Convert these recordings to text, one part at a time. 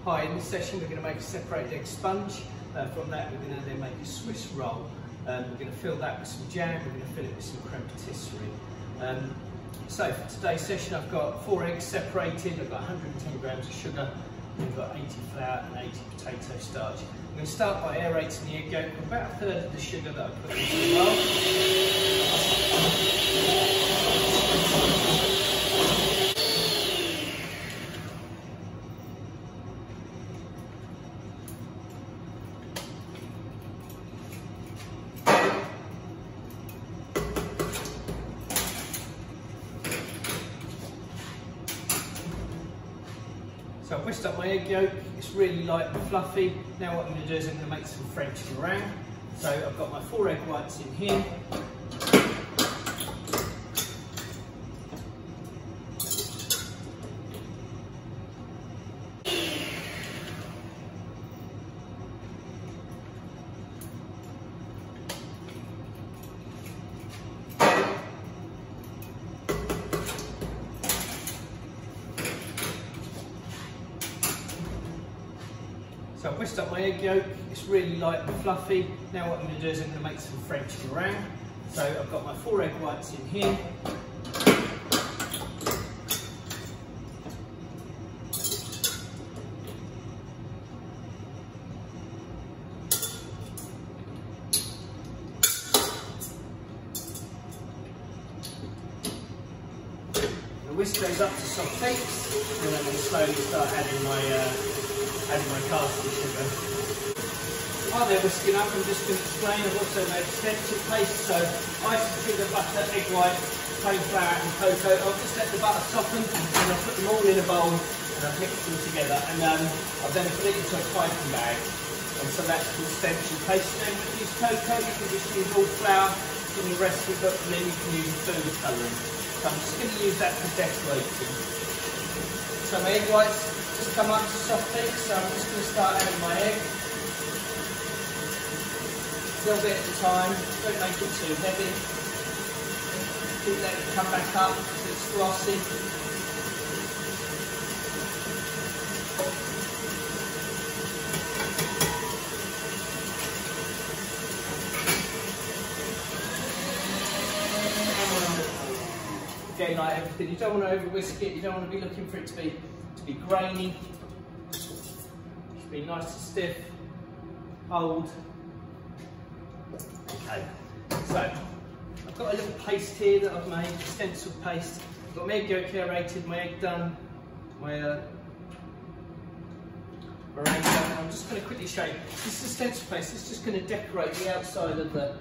Hi, in this session we're going to make a separated egg sponge. From that we're going to then make a Swiss roll. We're going to fill that with some jam, we're going to fill it with some creme patisserie. So for today's session I've got 4 eggs separated, I've got 110 grams of sugar, we've got 80 flour and 80 potato starch. I'm going to start by aerating the egg yolk with about a third of the sugar that I put into the roll. So I've whisked up my egg yolk, it's really light and fluffy. Now what I'm going to do is I'm going to make some French meringue. So I've got my 4 egg whites in here. So I've whisked up my egg yolk, it's really light and fluffy. Now what I'm going to do is I'm going to make some French meringue. So I've got my 4 egg whites in here. I whisk those up to soft peaks, and then I'm going to slowly start adding my caster sugar. While they're whisking up, I'm just going to explain I've also made stencil paste, so ice, sugar, butter, egg white, plain flour and cocoa. I'll just let the butter soften and I'll put them all in a bowl and I'll mix them together, and I'll then put it into a piping bag. And so that's called stencil paste. Then if you use cocoa, you can just use all flour in your recipe book, and then you can use food colouring. So I'm just going to use that for decorating. So my egg whites just come up to soft peaks, so I'm just going to start adding my egg. A little bit at a time, don't make it too heavy. Keep letting it come back up so it's glossy. Again, like everything, you don't want to over whisk it, you don't want to be looking for it to be grainy. It should be nice and stiff, hold. Okay, so I've got a little paste here that I've made, stencil paste. I've got my egg yolk aerated, my egg done, my meringue done. I'm just going to quickly show you. This is stencil paste. It's just going to decorate the outside of the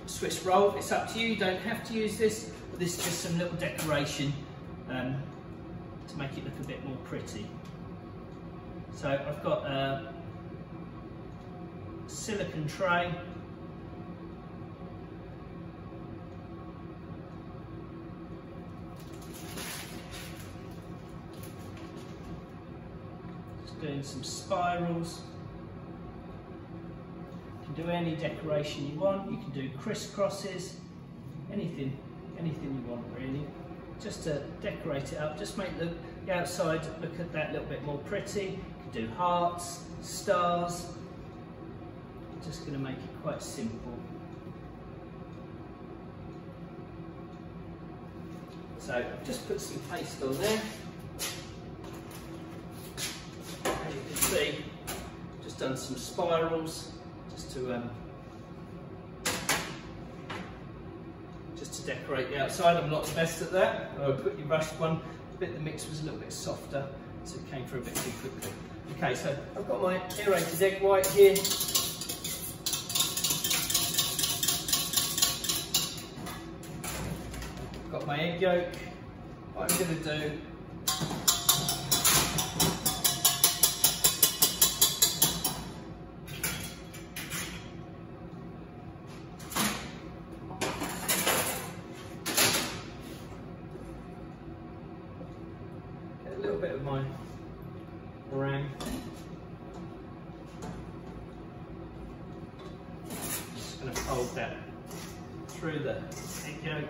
Swiss roll. It's up to you. You don't have to use this, but this is just some little decoration to make it look a bit more pretty. So I've got a silicone tray. Just doing some spirals. You can do any decoration you want. You can do crisscrosses, anything you want really. Just to decorate it up, just make the outside look at that little bit more pretty. You can do hearts, stars. Just going to make it quite simple. So I've just put some paste on there. As you can see, just done some spirals just to decorate the outside. I'm not the best at that. I quickly rushed one. The mix was a little bit softer, so it came through a bit too quickly. Okay, so I've got my aerated egg white here. Got my egg yolk. What I'm going to do, get a little bit of my meringue. Just going to fold that through the egg yolk.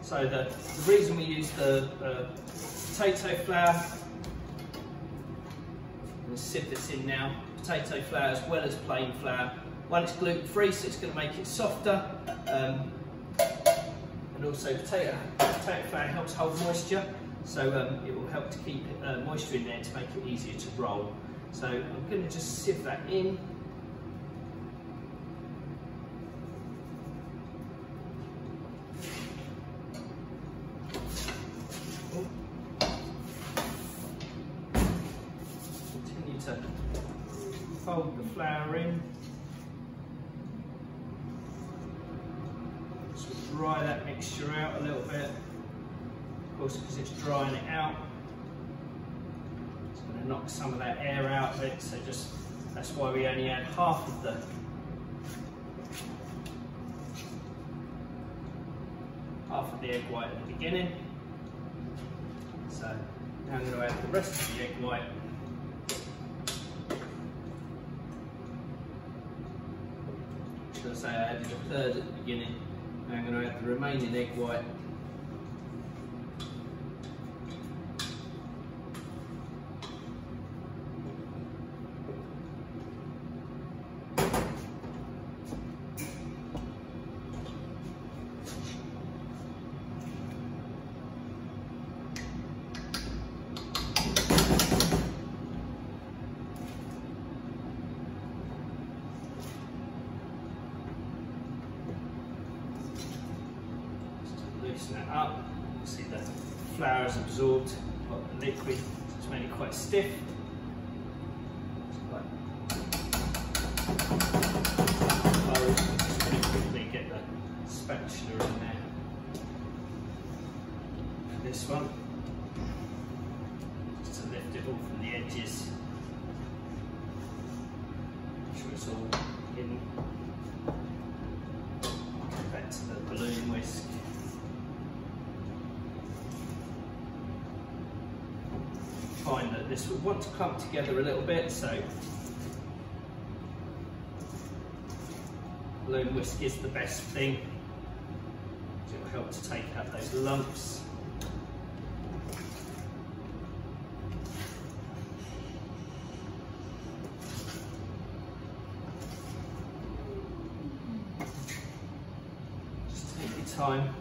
So the reason we use the potato flour, I'm going to sieve this in now, potato flour as well as plain flour. One, it's gluten free, so it's going to make it softer, and also potato flour helps hold moisture, so it will help to keep moisture in there to make it easier to roll. So I'm going to just sieve that in. Continue to fold the flour in. Just dry that mixture out a little bit. Of course, because it's drying it out, it's going to knock some of that air out of it. So that's why we only add half of the egg white at the beginning. So now I'm going to add the rest of the egg white. Should I say I added a third at the beginning. Now I'm going to add the remaining egg white. Loosen that up. See the flour has absorbed the liquid, so it's made it quite stiff. Just really quickly get the spatula in there. And this one, just to lift it all from the edges. Make sure it's all in. Back to the balloon whisk. Find that this will want to clump together a little bit, so balloon whisk is the best thing. It will help to take out those lumps. Just take your time.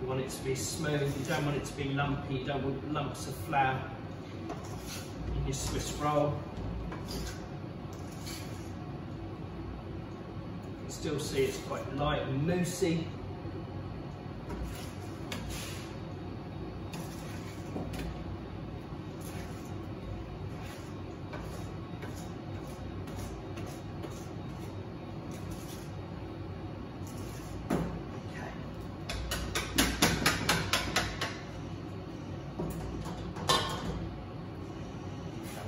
You want it to be smooth, you don't want it to be lumpy, you don't want lumps of flour in your Swiss roll. You can still see it's quite light and moussey.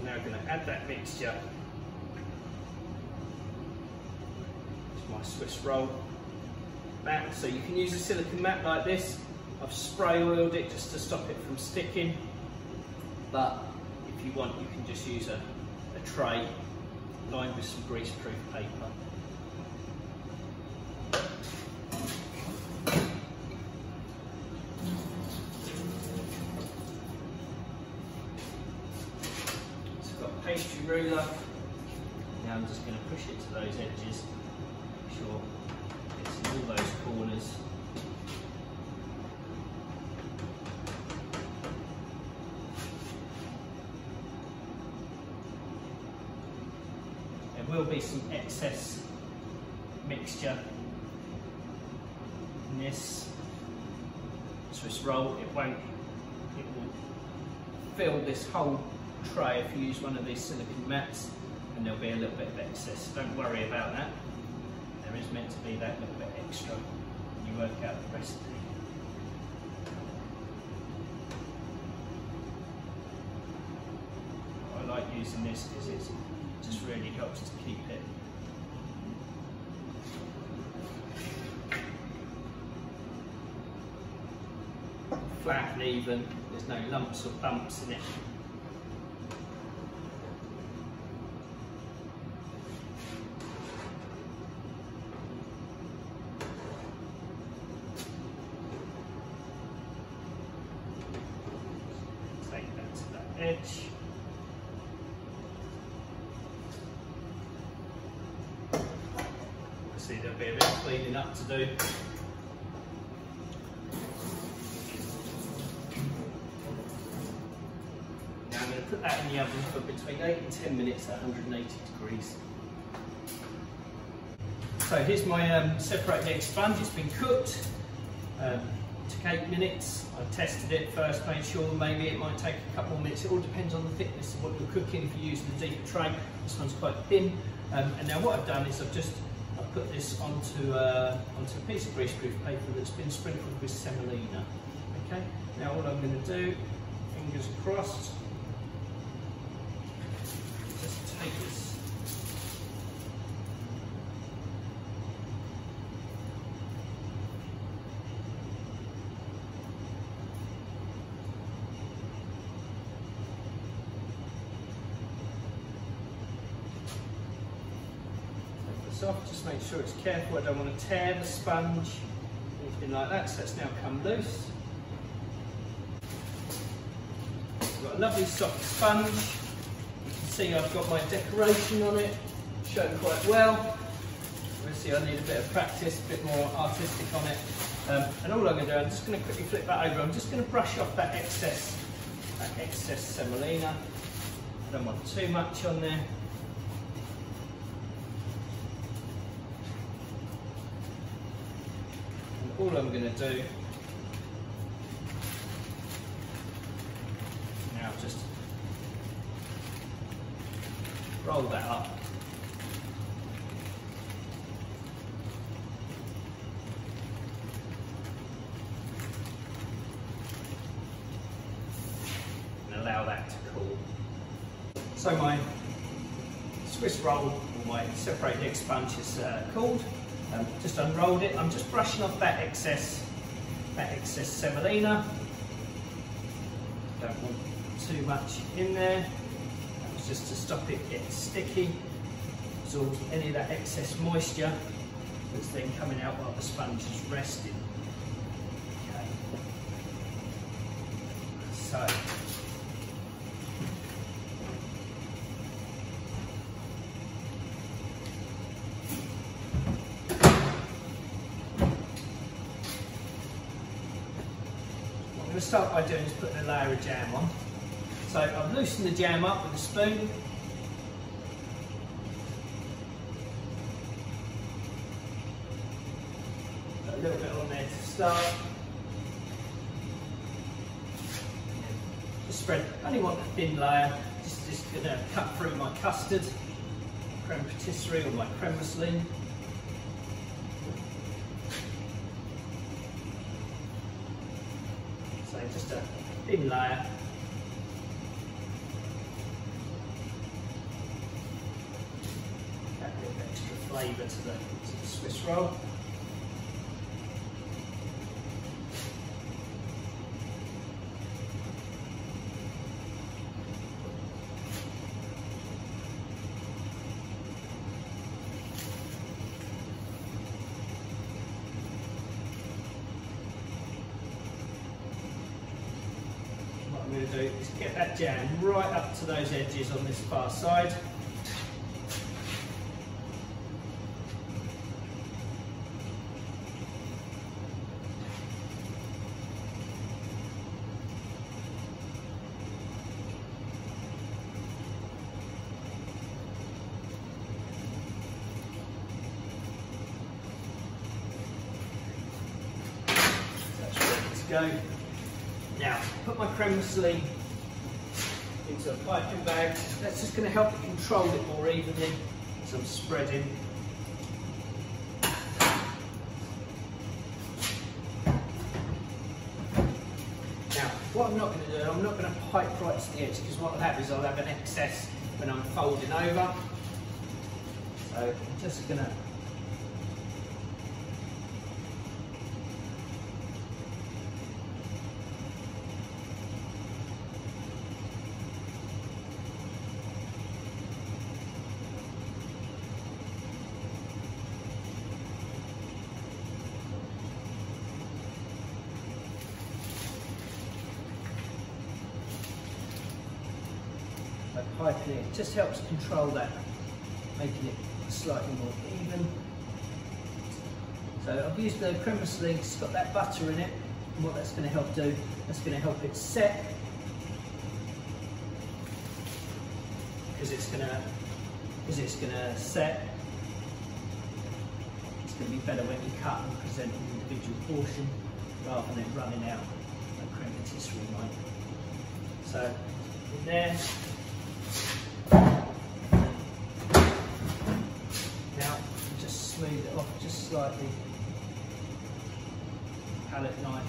I'm going to add that mixture to my Swiss roll mat. So you can use a silicone mat like this. I've spray oiled it just to stop it from sticking, but if you want you can just use a tray lined with some greaseproof paper. Pastry ruler. Now I'm just going to push it to those edges, make sure it's in all those corners. There will be some excess mixture in this Swiss roll. It will fill this whole tray if you use one of these silicone mats, and there'll be a little bit of excess. Don't worry about that. There is meant to be that little bit extra when you work out the recipe. I like using this because it just really helps to keep it flat and even. There's no lumps or bumps in it. edge. See, there'll be a bit of cleaning up to do. Now I'm going to put that in the oven for between 8 and 10 minutes at 180 degrees. So here's my separated egg sponge. It's been cooked. Took 8 minutes. I tested it first, made sure maybe it might take a couple more minutes. It all depends on the thickness of what you're cooking. If you're using a deeper tray, this one's quite thin. And now what I've done is I've put this onto a piece of greaseproof paper that's been sprinkled with semolina. Okay. Now what I'm going to do, fingers crossed, just take this. Off, just make sure it's careful. I don't want to tear the sponge, anything like that, so it's now come loose. I've got a lovely soft sponge. You can see I've got my decoration on it, shown quite well. Obviously I need a bit of practice, a bit more artistic on it. And all I'm going to do, I'm just going to quickly flip that over. I'm just going to brush off that excess semolina. I don't want too much on there. All I'm going to do now, just roll that up. And allow that to cool. So my Swiss roll, or my separated egg sponge, is cooled. Just unrolled it. I'm just brushing off that excess semolina. Don't want too much in there. That was just to stop it getting sticky. Absorb any of that excess moisture that's then coming out while the sponge is resting. Okay. So. What I'm going to start by doing is putting a layer of jam on. So I've loosened the jam up with a spoon. Put a little bit on there to start. Just spread, I only want a thin layer. Just going to cut through my custard, creme patisserie or my creme mousseline. Just a thin layer. Add a bit of extra flavour to the Swiss roll. What I'm going to do is get that jam right up to those edges on this far side. That's ready to go. Now, put my creme mousseline into a piping bag. That's just going to help me control it more evenly as I'm spreading. Now, what I'm not going to do, I'm not going to pipe right to the edge, because what I'll have is I'll have an excess when I'm folding over. So I'm just going to So piping it just helps control that, making it slightly more even. So I've used the creme brulee, it's got that butter in it, and what that's going to help do, that's going to help it set, because it's going to set. It's going to be better when you cut and present an individual portion rather than it running out like creme patisserie might. So in there. Now just smooth it off just slightly. Palette knife.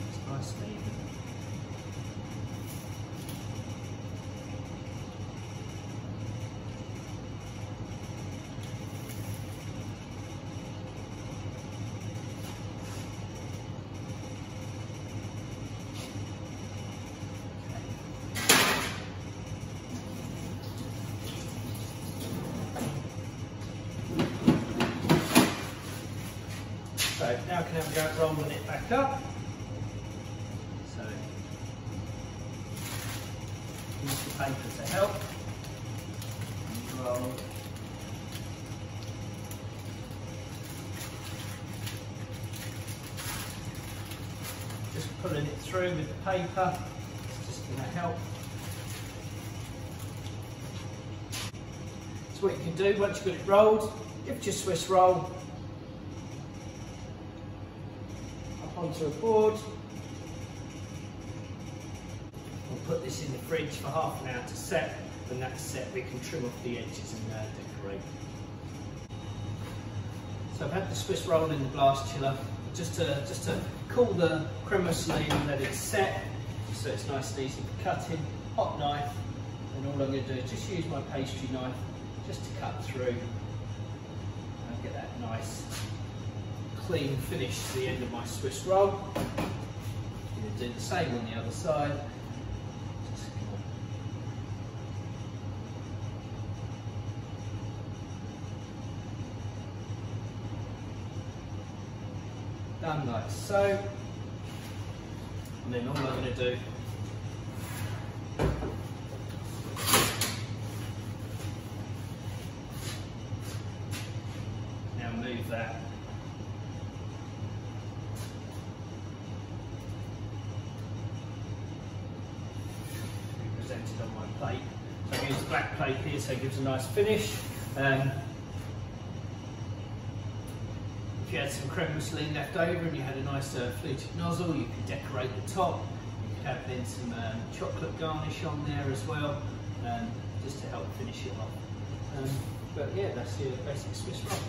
It's nice and even. So now I can have a go at rolling it back up. So use the paper to help. And roll. Just pulling it through with the paper. It's just going to help. So what you can do once you've got it rolled, give it your Swiss roll. Onto a board. We'll put this in the fridge for half an hour to set. When that's set, we can trim off the edges and decorate. So I've had the Swiss roll in the blast chiller just to cool the creme brulee and let it set, so it's nice and easy for cutting. Hot knife, and all I'm going to do is just use my pastry knife just to cut through and get that nice clean finish to the end of my Swiss roll. I'm going to do the same on the other side. Done like so. And then all I'm going to do now move that presented on my plate. So I use the black plate here so it gives a nice finish. If you had some creme brulee left over and you had a nice fluted nozzle, you could decorate the top. You could have then some chocolate garnish on there as well, just to help finish it off. But yeah, that's your basic Swiss roll.